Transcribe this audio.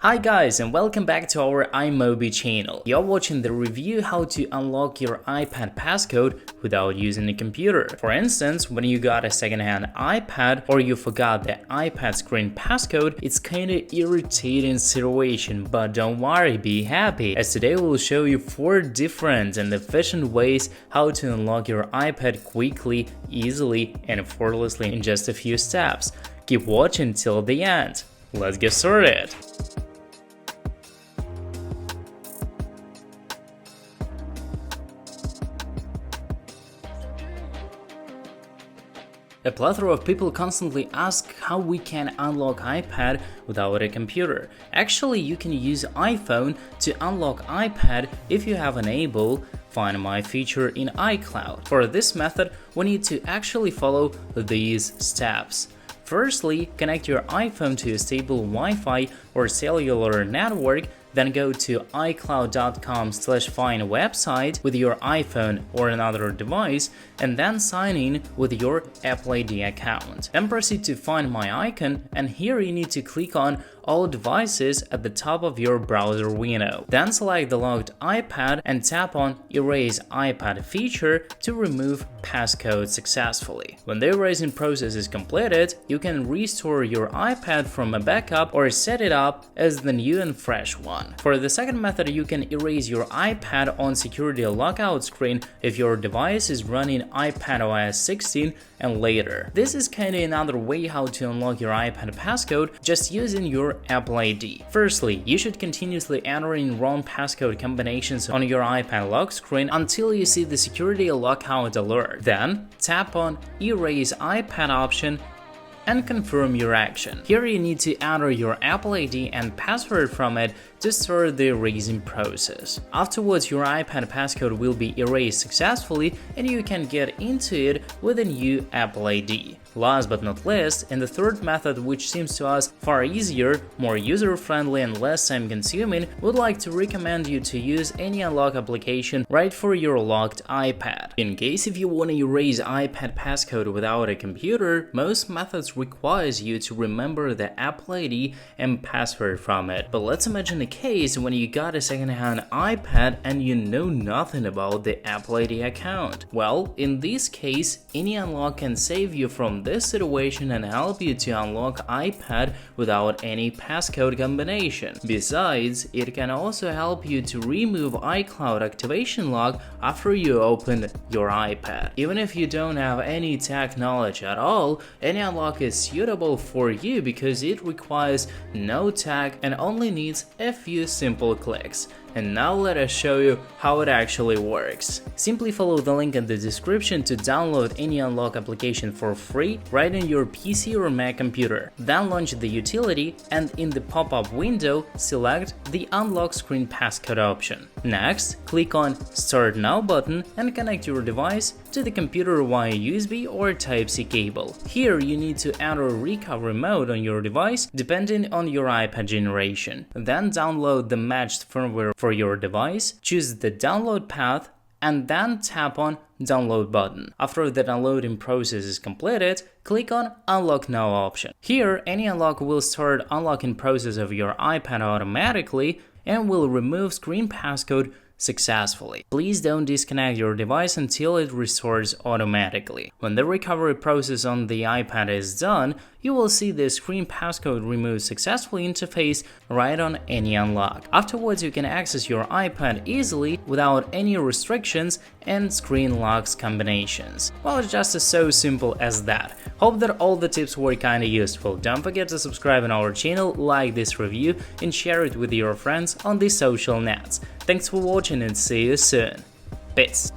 Hi guys, and welcome back to our iMobi channel. You're watching the review how to unlock your iPad passcode without using a computer. For instance, when you got a secondhand iPad or you forgot the iPad screen passcode, it's kinda irritating situation, but don't worry, be happy, as today we'll show you 4 different and efficient ways how to unlock your iPad quickly, easily, and effortlessly in just a few steps. Keep watching till the end. Let's get started. A plethora of people constantly ask how we can unlock iPad without a computer. Actually, you can use iPhone to unlock iPad if you have enabled Find My feature in iCloud. For this method, we need to actually follow these steps. Firstly, connect your iPhone to a stable Wi-Fi or cellular network. Then go to iCloud.com/find website with your iPhone or another device, and then sign in with your Apple ID account. Then proceed to Find My icon, and here you need to click on All devices at the top of your browser window. Then select the locked iPad and tap on Erase iPad feature to remove passcode successfully. When the erasing process is completed, you can restore your iPad from a backup or set it up as the new and fresh one. For the second method, you can erase your iPad on security lockout screen if your device is running iPadOS 16 and later. This is kinda another way how to unlock your iPad passcode just using your Apple ID. Firstly, you should continuously enter in wrong passcode combinations on your iPad lock screen until you see the security lockout alert. Then, tap on Erase iPad option and confirm your action. Here you need to enter your Apple ID and password from it to start the erasing process. Afterwards, your iPad passcode will be erased successfully and you can get into it with a new Apple ID. Last but not least, in the third method, which seems to us far easier, more user-friendly and less time-consuming, we'd like to recommend you to use any unlock application right for your locked iPad. In case if you want to erase iPad passcode without a computer, most methods requires you to remember the Apple ID and password from it. But let's imagine a case when you got a second-hand iPad and you know nothing about the Apple ID account. Well, in this case, any unlock can save you from this situation and help you to unlock iPad without any passcode combination. Besides, it can also help you to remove iCloud activation lock after you open your iPad. Even if you don't have any tech knowledge at all, any unlock is suitable for you because it requires no tech and only needs a few simple clicks. And now let us show you how it actually works. Simply follow the link in the description to download any unlock application for free right on your PC or Mac computer. Then launch the utility and in the pop-up window, select the unlock screen passcode option. Next, click on Start Now button and connect your device to the computer via USB or Type-C cable. Here you need to enter recovery mode on your device depending on your iPad generation. Then download the matched firmware for your device, choose the download path, and then tap on Download button. After the downloading process is completed, click on Unlock Now option. Here, any unlock will start unlocking process of your iPad automatically and will remove screen passcode successfully. Please don't disconnect your device until it restores automatically. When the recovery process on the iPad is done, you will see the screen passcode removed successfully interface right on any unlock. Afterwards, you can access your iPad easily without any restrictions and screen locks combinations. Well, it's just so simple as that. Hope that all the tips were kinda useful. Don't forget to subscribe on our channel, like this review, and share it with your friends on the social nets. Thanks for watching and see you soon. Peace.